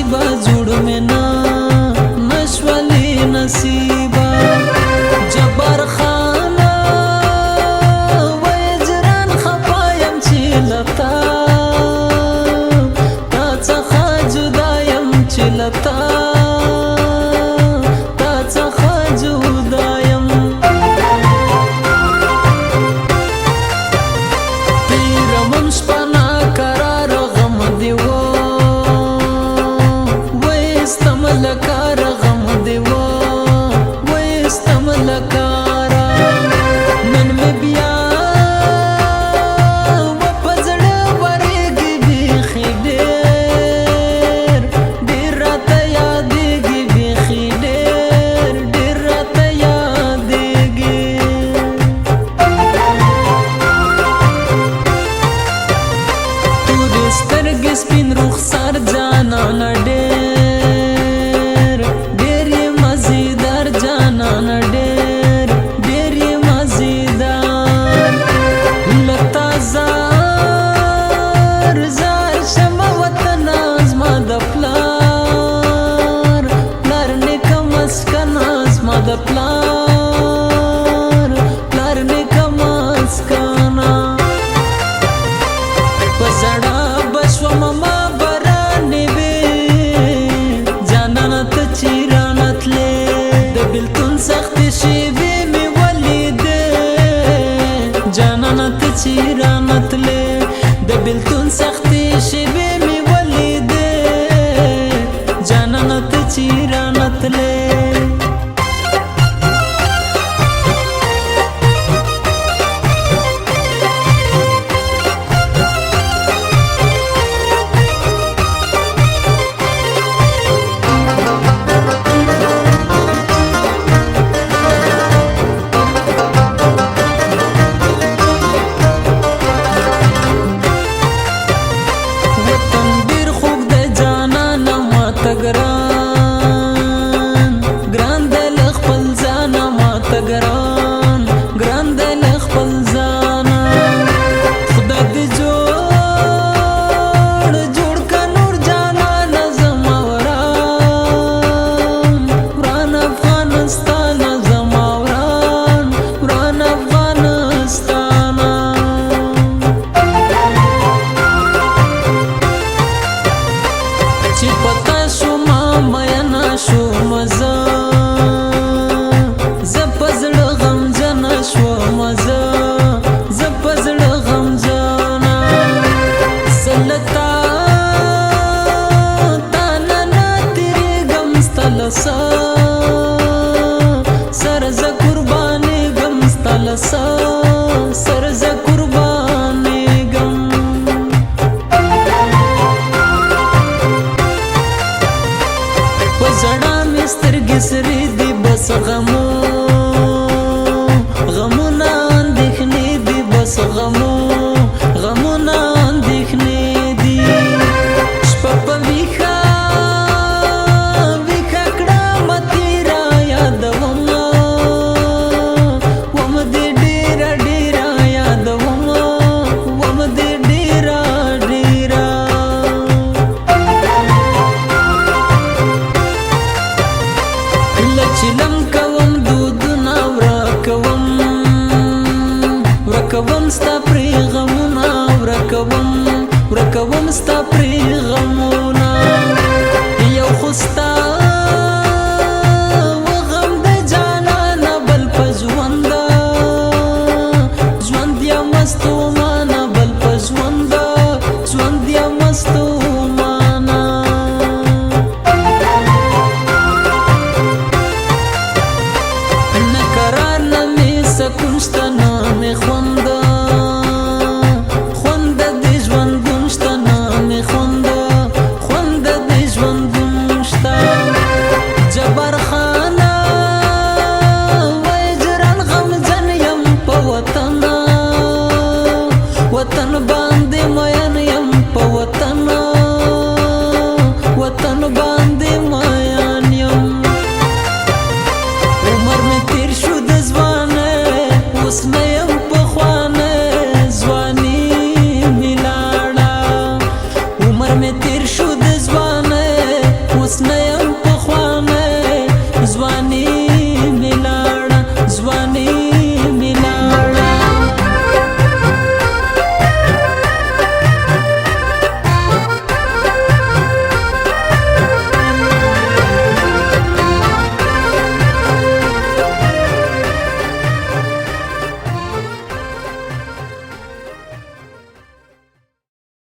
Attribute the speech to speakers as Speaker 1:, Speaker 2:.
Speaker 1: نصیبا جوړ مې نه نشولې نصیبا جبار خانه وجران خفایم چې لتا تا څخه جدا یم چې لتا لکار غم دیوا وستم لکارا نن می بیا و پزړ ورګي بيخي ډېر ډېر راته یادېږي بيخي ډېر ډېر راته یادېږي تورې سترګې سپین رخسار جانان ډېر د پلار نیکه مسکنا په زړه بشوم ما برانې وې جانانه ته چې رانتلې د بېلتون سختې شېبې مې ولیدې جانانه ته چې رانتلې د بېلتون سختې شېبې مې ولیدې جانانه ته چې رانتلې ګران د خپل ځان ماته ګران ګران د خپل ځان خدای دې جوړ کا نور جانان زما وران افغانستان زما وران افغانستان چې پتا مينا شو مزه زپزړه غم جن شو مزه زپزړه غم جنا سلتا تانا تیرې غم ستلسا سرز قرباني غم ستلسا سرز قرباني غم زړه مې سترګې سرې دي بس غمو